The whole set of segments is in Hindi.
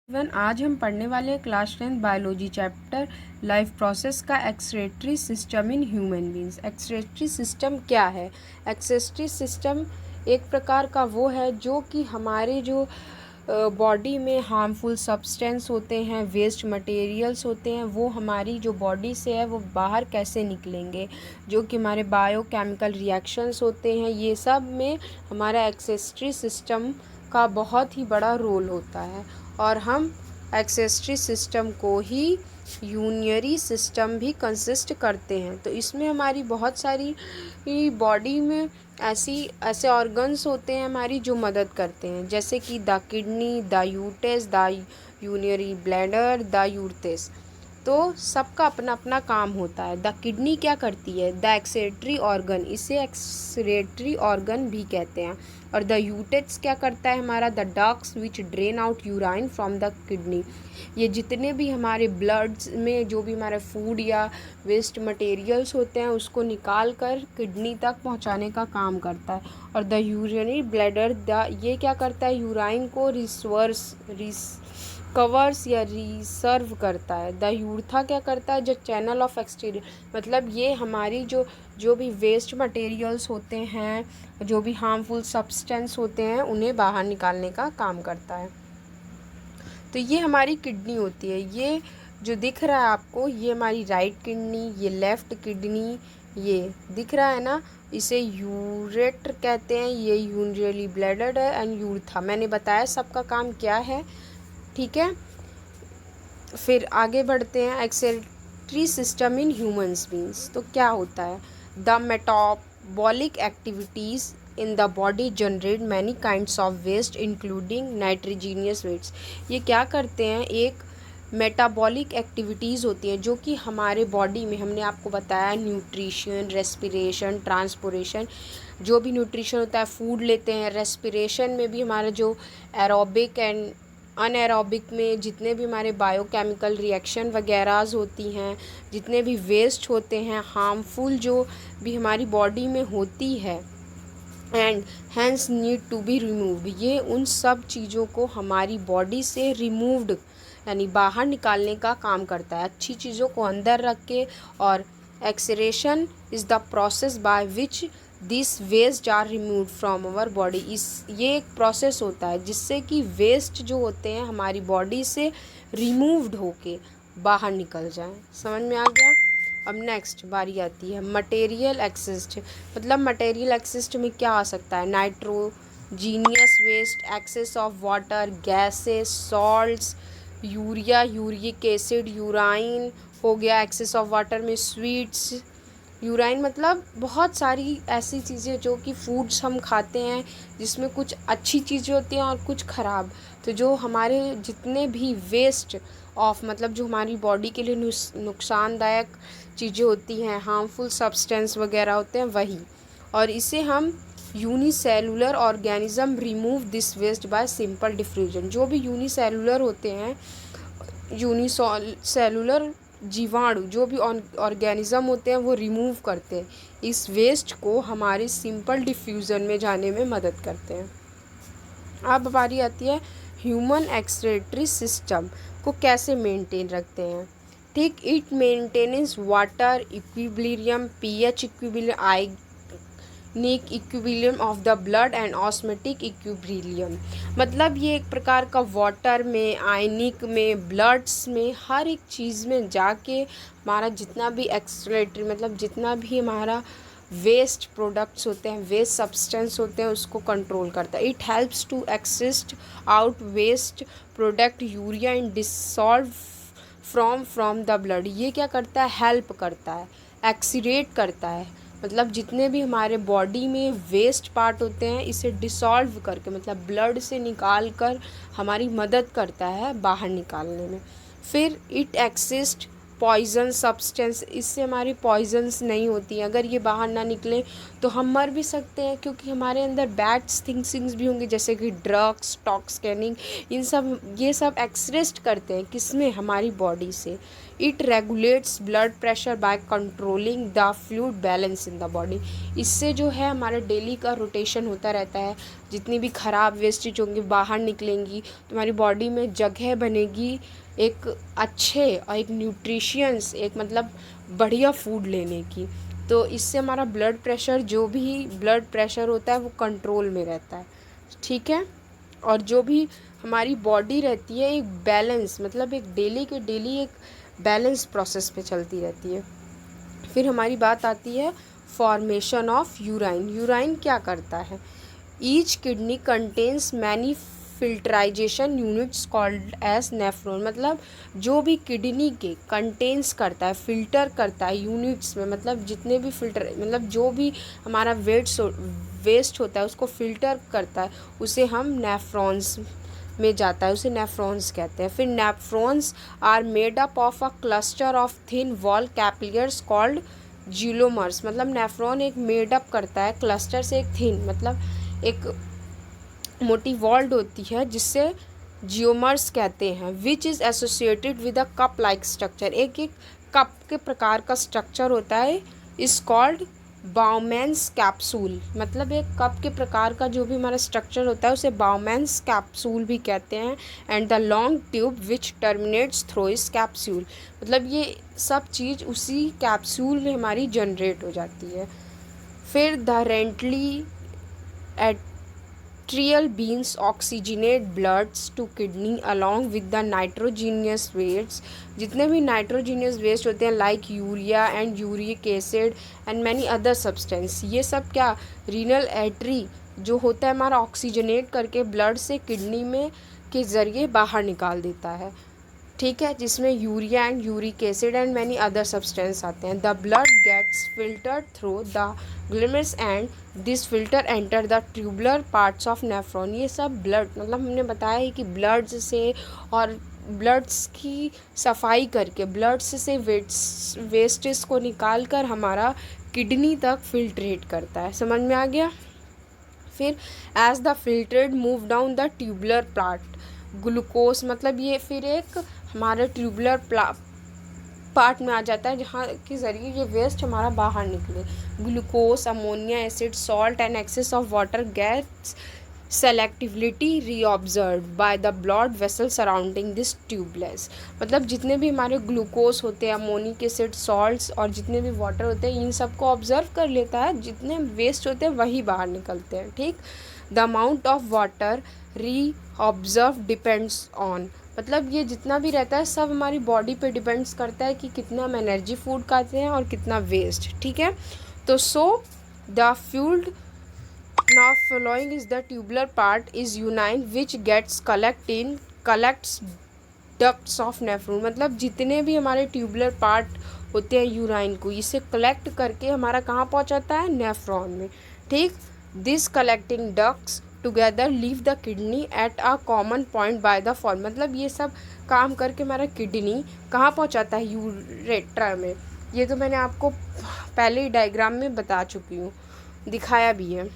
आज हम पढ़ने वाले हैं class 10 biology chapter life process का excretory system in human beings. Excretory system क्या है? एक्सक्रीटरी सिस्टम एक प्रकार का वो है जो कि हमारे जो बॉडी में हार्मफुल सब्सटेंस होते हैं, वेस्ट मटेरियल्स होते हैं, वो हमारी जो बॉडी से है वो बाहर कैसे निकलेंगे, जो कि हमारे बायोकेमिकल रिएक्शंस होते हैं, ये सब में हमारा एक्सक्रीटरी सिस्टम का बहुत ही बड़ा रोल होता है। और हम एक्सक्रीटरी सिस्टम को ही यूरिनरी सिस्टम भी कंसिस्ट करते हैं। तो इसमें हमारी बहुत सारी बॉडी में ऐसे ऑर्गन्स होते हैं हमारी जो मदद करते हैं, जैसे कि the kidney, the ureters, the urinary bladder, the urethras. तो सबका अपना अपना काम होता है। द किडनी क्या करती है? द एक्सक्रीटरी ऑर्गन, इसे एक्सक्रीटरी ऑर्गन भी कहते हैं। और द यूटेट्स क्या करता है? हमारा the ducts which drain out urine from the kidney, ये जितने भी हमारे ब्लड्स में जो भी हमारे फूड या वेस्ट मटेरियल्स होते हैं उसको निकाल कर किडनी तक पहुंचाने का काम करता है। और द यूरिनरी ब्लैडर, ये क्या करता है? यूराइन को कवर्स या रिसर्व करता है। द यूर्था क्या करता है? जो चैनल ऑफ एक्सटीरियर, मतलब ये हमारी जो भी वेस्ट मटेरियल्स होते हैं, जो भी हार्मफुल सब्सटेंस होते हैं, उन्हें बाहर निकालने का काम करता है। तो ये हमारी किडनी होती है। ये जो दिख रहा है आपको, ये हमारी राइट किडनी, ये लेफ़्ट किडनी, ये दिख रहा है ना, इसे यूरेटर कहते हैं। ये यूरिनरी ब्लैडर है एंड यूर्था। मैंने बताया सबका काम क्या है, ठीक है। फिर आगे बढ़ते हैं। Excretory system in humans beings, तो क्या होता है? The metabolic activities in the body generate many kinds of waste including nitrogenous waste. ये क्या करते हैं? एक मेटाबॉलिक एक्टिविटीज़ होती हैं जो कि हमारे बॉडी में, हमने आपको बताया, न्यूट्रिशन, रेस्पिरेशन, ट्रांसपोरेशन, जो भी न्यूट्रिशन होता है, फूड लेते हैं, रेस्पिरेशन में भी हमारा जो एरोबिक एंड अनएरोबिक में जितने भी हमारे बायोकेमिकल रिएक्शन वगैरह होती हैं, जितने भी वेस्ट होते हैं हार्मफुल, जो भी हमारी बॉडी में होती है, and hence need to be removed, ये उन सब चीज़ों को हमारी बॉडी से रिमूव्ड यानी बाहर निकालने का काम करता है, अच्छी चीज़ों को अंदर रख के। और excretion is the process by which this waste are removed from our body. ये एक प्रोसेस होता है जिससे कि वेस्ट जो होते हैं हमारी बॉडी से रिमूव्ड होके बाहर निकल जाएं। समझ में आ गया? अब नेक्स्ट बारी आती है मटेरियल एक्सिस्ट। मतलब मटेरियल एक्सिस्ट में क्या आ सकता है? Nitrogenous waste, excess of water, gases, salts, urea, uric acid, urine हो गया। एक्सेस ऑफ वाटर में स्वीट्स, यूराइन मतलब बहुत सारी ऐसी चीज़ें जो कि फूड्स हम खाते हैं जिसमें कुछ अच्छी चीज़ें होती हैं और कुछ ख़राब। तो जो हमारे जितने भी वेस्ट ऑफ, मतलब जो हमारी बॉडी के लिए नुकसानदायक चीज़ें होती हैं, हार्मफुल सब्सटेंस वगैरह होते हैं, वही। और इसे हम unicellular organism remove this waste by simple diffusion. जो भी यूनिसेलुलर होते हैं, यूनिसेलुलर जीवाणु, जो भी ऑर्गेनिज्म होते हैं, वो रिमूव करते हैं इस वेस्ट को, हमारे सिंपल डिफ्यूज़न में जाने में मदद करते हैं। अब बारी आती है ह्यूमन एक्सक्रीटरी सिस्टम को कैसे मेंटेन रखते हैं। ठीक, it maintains water equilibrium, pH equilibrium, ionic equilibrium of the blood and osmotic equilibrium. मतलब ये एक प्रकार का वाटर में, आयनिक में, ब्लड्स में, हर एक चीज़ में जाके हमारा जितना भी एक्सक्रीटरी, मतलब जितना भी हमारा वेस्ट प्रोडक्ट्स होते हैं, वेस्ट सब्सटेंस होते हैं, उसको कंट्रोल करता है। It helps to exist out waste product urea in dissolve from the blood. ये क्या करता है? हेल्प करता है, एक्सीरेट करता है, मतलब जितने भी हमारे बॉडी में वेस्ट पार्ट होते हैं इसे डिसॉल्व करके, मतलब ब्लड से निकाल कर हमारी मदद करता है बाहर निकालने में। फिर इट एक्सिस्ट पॉइजन सब्सटेंस, इससे हमारी पॉइजन्स नहीं होती हैं। अगर ये बाहर ना निकले तो हम मर भी सकते हैं, क्योंकि हमारे अंदर बैड थिंग्स भी होंगे, जैसे कि ड्रग्स, टॉक्सिकनिंग, ये सब एक्सरेस्ट करते हैं किसमें, हमारी बॉडी से। It regulates blood pressure by controlling the fluid balance in the body. इससे जो है हमारा डेली का रोटेशन होता रहता है, जितनी भी ख़राब वेस्टेज होंगी बाहर निकलेंगी, तुम्हारी बॉडी में जगह बनेगी एक अच्छे और एक न्यूट्रिशियंस, एक मतलब बढ़िया फूड लेने की। तो इससे हमारा ब्लड प्रेशर, जो भी ब्लड प्रेशर होता है वो कंट्रोल में रहता है, ठीक है। और जो भी हमारी बॉडी रहती है एक बैलेंस, मतलब एक डेली के डेली एक बैलेंस प्रोसेस पे चलती रहती है। फिर हमारी बात आती है फॉर्मेशन ऑफ यूराइन। यूराइन क्या करता है? Each kidney contains many filtration units called as nephron. मतलब जो भी किडनी के कंटेन्स करता है, फिल्टर करता है यूनिट्स में, मतलब जितने भी फिल्टर, मतलब जो भी हमारा वेस्ट होता है उसको फिल्टर करता है, उसे हम नेफ्रॉन्स में जाता है, उसे नेफ्रॉन्स कहते हैं। फिर nephrons are made up of a cluster of thin wall capillaries called glomerulus. मतलब नेफ्रॉन एक मेड अप करता है क्लस्टर से, एक थिन मतलब एक मोटी वॉल्ड होती है जिससे जियोमर्स कहते हैं, which is associated with a cup like structure. एक एक कप के प्रकार का स्ट्रक्चर होता है, इज कॉल्ड बाउमैन्स कैप्सूल। मतलब एक कप के प्रकार का जो भी हमारा स्ट्रक्चर होता है उसे बाउमैन्स कैप्सूल भी कहते हैं। And the long tube which terminates through इस कैप्सूल। मतलब ये सब चीज़ उसी कैप्सूल में हमारी जनरेट हो जाती है। फिर the renal arterial brings oxygenate bloods to kidney along with the nitrogenous waste. जितने भी नाइट्रोजीनियस वेस्ट होते हैं like urea and uric acid and many other substance, ये सब क्या रीनल एट्री जो होता है हमारा ऑक्सीजनेट करके ब्लड से किडनी में के ज़रिए बाहर निकाल देता है, ठीक है, जिसमें urea and uric acid and many other substance आते हैं। The blood gets filtered through the glomerulus and this filter enter the tubular parts of nephron. ये सब ब्लड, मतलब हमने बताया है कि ब्लड से और ब्लड्स की सफाई करके ब्लड्स से वेस्टेज को निकाल कर हमारा किडनी तक फिल्ट्रेट करता है। समझ में आ गया? फिर as the filtered move down the tubular part, glucose, मतलब ये फिर एक हमारा ट्यूबुलर पार्ट में आ जाता है जहाँ के ज़रिए ये वेस्ट हमारा बाहर निकले। Glucose, ammonia acid, salt and excess of water gets selectively reabsorb by the blood vessel surrounding this tubules. मतलब जितने भी हमारे ग्लूकोज होते हैं, अमोनिक एसिड, सॉल्ट्स और जितने भी वाटर होते हैं, इन सबको ऑब्जर्व कर लेता है, जितने वेस्ट होते हैं वही बाहर निकलते हैं, ठीक। The amount of water reabsorb depends on, मतलब ये जितना भी रहता है सब हमारी बॉडी पे डिपेंड्स करता है कि कितना हम एनर्जी फूड खाते हैं और कितना वेस्ट, ठीक है। तो so the fuelled now following is the tubular part is urine which gets collects ducts of nephron। मतलब जितने भी हमारे ट्यूबुलर पार्ट होते हैं यूराइन को, इसे कलेक्ट करके हमारा कहाँ पहुँचाता है? नेफ्रॉन में, ठीक। This collecting ducts together leave the kidney at a common point by the fall. मतलब ये सब काम करके हमारा किडनी कहाँ पहुँचाता है? यूरेट्रा में। ये तो मैंने आपको पहले ही डायग्राम में बता चुकी हूँ, दिखाया भी है।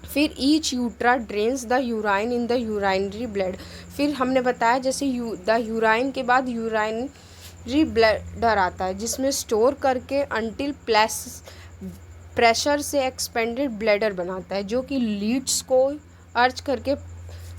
फिर each ureter drains the urine in the urinary blood. फिर हमने बताया जैसे द यूराइन के बाद यूराइनरी ब्लडर आता है जिसमें स्टोर करके अंटिल प्रेशर से एक्सपेंडेड ब्लैडर बनाता है, जो कि लीड्स को अर्ज करके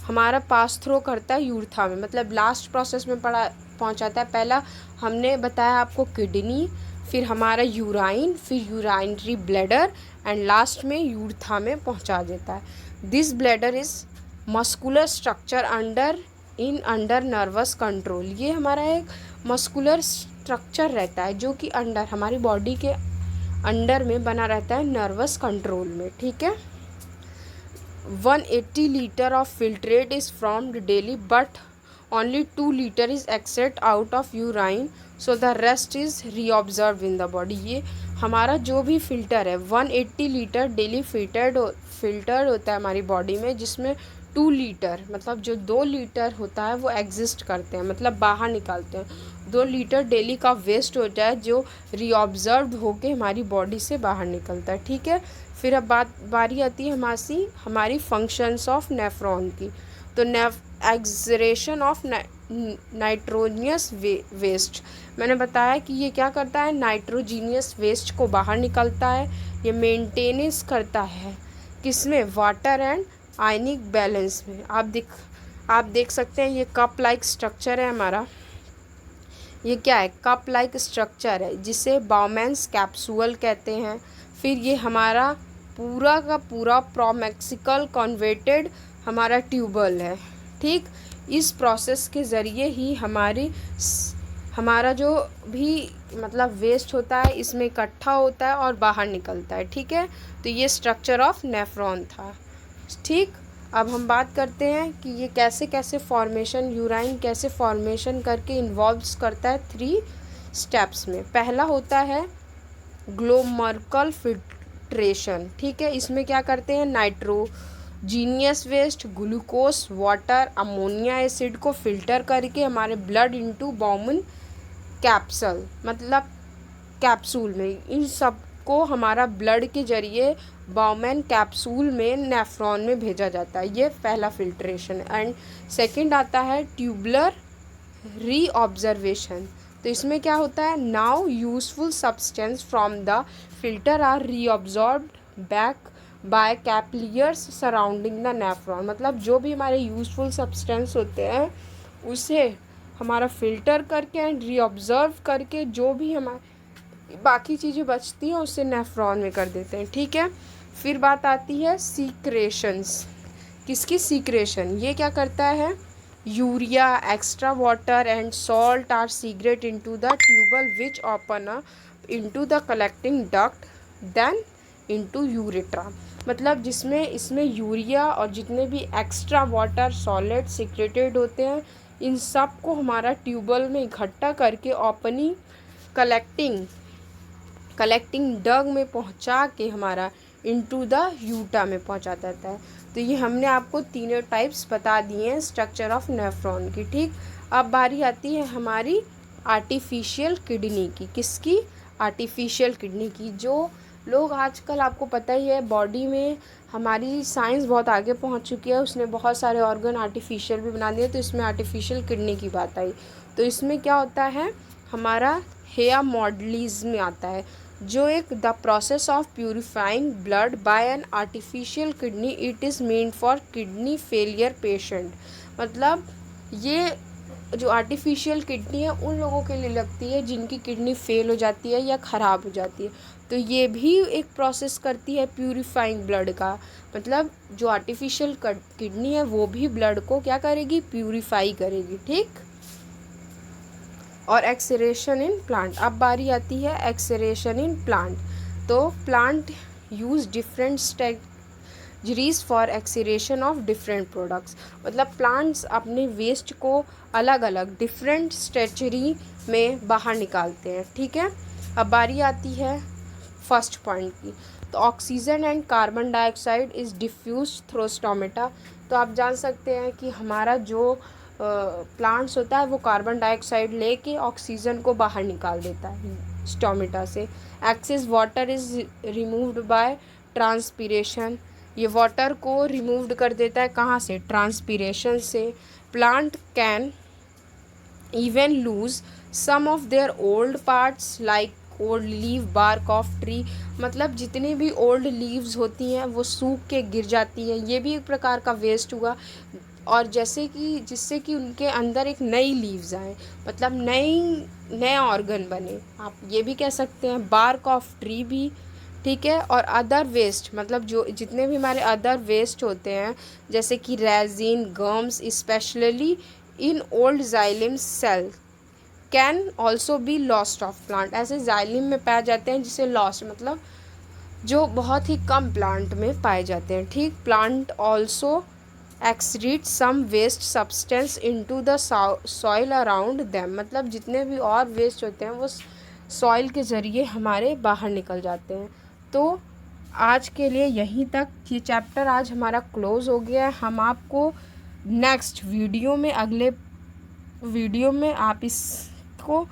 हमारा पास थ्रो करता है यूर्था में। मतलब लास्ट प्रोसेस में पहुंचाता है। पहला हमने बताया आपको किडनी, फिर हमारा यूराइन, फिर यूराइनरी ब्लैडर एंड लास्ट में यूर्था में पहुंचा देता है। This bladder is muscular structure under nervous control. ये हमारा एक मस्कुलर स्ट्रक्चर रहता है जो कि अंडर हमारी बॉडी के अंडर में बना रहता है, नर्वस कंट्रोल में, ठीक है। 180 litre of filtrate is formed daily but only 2 liter is exit out of urine, so the rest is reabsorbed in the body। ये हमारा जो भी फ़िल्टर है 180 लीटर डेली फिल्टर्ड होता है हमारी बॉडी में, जिसमें 2 लीटर, मतलब जो 2 लीटर होता है वो एग्जिस्ट करते हैं, मतलब बाहर निकालते हैं। 2 लीटर डेली का वेस्ट होता है जो रीऑब्जर्व होके हमारी बॉडी से बाहर निकलता है, ठीक है। फिर अब बारी आती है हमारी फंक्शंस ऑफ नेफ्रॉन की। तो एक्सरेशन ऑफ नाइट्रोजियस वेस्ट, मैंने बताया कि ये क्या करता है, नाइट्रोजीनियस वेस्ट को बाहर निकलता है। ये मेंटेनेंस करता है किसमें, वाटर एंड आयनिक बैलेंस में। आप देख सकते हैं ये कप लाइक स्ट्रक्चर है हमारा। ये क्या है, कप लाइक स्ट्रक्चर है जिसे बाउमैन्स कैप्सूल कहते हैं। फिर ये हमारा पूरा का पूरा प्रोमैक्सिकल कन्वर्टेड हमारा ट्यूबल है, ठीक। इस प्रोसेस के ज़रिए ही हमारा जो भी मतलब वेस्ट होता है इसमें इकट्ठा होता है और बाहर निकलता है, ठीक है। तो ये स्ट्रक्चर ऑफ नेफ्रॉन था, ठीक। अब हम बात करते हैं कि ये कैसे कैसे फॉर्मेशन, यूराइन कैसे फॉर्मेशन करके इन्वॉल्व्स करता है 3 स्टेप्स में। पहला होता है ग्लोमर्कल फिल्ट्रेशन, ठीक है। इसमें क्या करते हैं, nitrogenous waste, glucose, water, ammonia acid को फिल्टर करके हमारे ब्लड इनटू बाउमन कैप्सूल, मतलब कैप्सूल में, इन सब को हमारा ब्लड के जरिए बाउमैन कैप्सूल में नेफ्रॉन में भेजा जाता है। ये पहला फिल्ट्रेशन। एंड सेकंड आता है ट्यूबुलर रीऑब्जर्वेशन। तो इसमें क्या होता है, now useful substance from the filter are reabsorbed back by capillaries surrounding the nephron, मतलब जो भी हमारे यूजफुल सब्सटेंस होते हैं उसे हमारा फिल्टर करके एंड रीऑब्जर्व करके जो भी हमारे बाकी चीज़ें बचती हैं उससे नेफ्रॉन में कर देते हैं, ठीक है। फिर बात आती है सीक्रेशंस। किसकी सीक्रेशन, ये क्या करता है, urea, extra water and salt are secrete into the tubule which open up into the collecting duct then into urethra, मतलब इसमें यूरिया और जितने भी एक्स्ट्रा वाटर सॉलिड सीक्रेटेड होते हैं इन सब को हमारा ट्यूबल में इकट्ठा करके ओपनिंग कलेक्टिंग डग में पहुंचा के हमारा इनटू द यूटा में पहुंचा देता है। तो ये हमने आपको तीनों टाइप्स बता दिए हैं स्ट्रक्चर ऑफ नेफ्रॉन की, ठीक। अब बारी आती है हमारी आर्टिफिशियल किडनी की। किसकी, आर्टिफिशियल किडनी की। जो लोग आजकल, आपको पता ही है, बॉडी में हमारी साइंस बहुत आगे पहुंच चुकी है, उसने बहुत सारे ऑर्गन आर्टिफिशियल भी बना दिए। तो इसमें आर्टिफिशियल किडनी की बात आई। तो इसमें क्या होता है, हमारा हेयर मॉडलिज्म आता है, जो एक the process of purifying blood bye an artificial kidney, it is made for kidney failure patient. मतलब ये जो आर्टिफिशियल किडनी है उन लोगों के लिए लगती है जिनकी किडनी फेल हो जाती है या ख़राब हो जाती है। तो ये भी एक प्रोसेस करती है प्यूरिफाइंग ब्लड का, मतलब जो आर्टिफिशियल किडनी है वो भी ब्लड को क्या करेगी, प्यूरिफाई करेगी, ठीक। और एक्सरेशन इन प्लांट। अब बारी आती है एक्सरेशन इन प्लांट। तो plant use different strategies for एक्सरेशन of different products, मतलब प्लांट्स अपने वेस्ट को अलग अलग डिफरेंट स्ट्रेटजी में बाहर निकालते हैं, ठीक है। अब बारी आती है फर्स्ट पॉइंट की। तो oxygen and carbon dioxide is diffuse through stomata. तो आप जान सकते हैं कि हमारा जो प्लांट्स होता है वो कार्बन डाइऑक्साइड लेके ऑक्सीजन को बाहर निकाल देता है स्टोमेटा से। Excess water is removed by transpiration. ये वाटर को रिमूव्ड कर देता है, कहाँ से, ट्रांसपीरेशन से। Plant can even lose some of their old parts like old leave bark of tree, मतलब जितनी भी ओल्ड लीव्स होती हैं वो सूख के गिर जाती है। ये भी एक प्रकार का वेस्ट हुआ। और जिससे कि उनके अंदर एक नई लीव्स आए, मतलब नए ऑर्गन बने, आप ये भी कह सकते हैं। बार्क ऑफ ट्री भी, ठीक है। और अदर वेस्ट, मतलब जो जितने भी हमारे अदर वेस्ट होते हैं जैसे कि resin, gums, specially in old xylem cell can also be lost of plant. ऐसे जाइलम में पाए जाते हैं जिसे लॉस्ट, मतलब जो बहुत ही कम प्लांट में पाए जाते हैं, ठीक। Plant also excrete some waste substance into the soil around them, मतलब जितने भी और वेस्ट होते हैं वो सॉइल के ज़रिए हमारे बाहर निकल जाते हैं। तो आज के लिए यहीं तक, ये चैप्टर आज हमारा क्लोज़ हो गया है। हम आपको नेक्स्ट वीडियो में, अगले वीडियो में आप इसको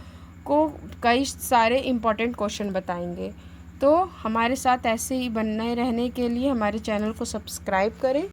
कई सारे इम्पोर्टेंट क्वेश्चन बताएंगे। तो हमारे साथ ऐसे ही बने रहने के लिए हमारे चैनल को सब्सक्राइब करें।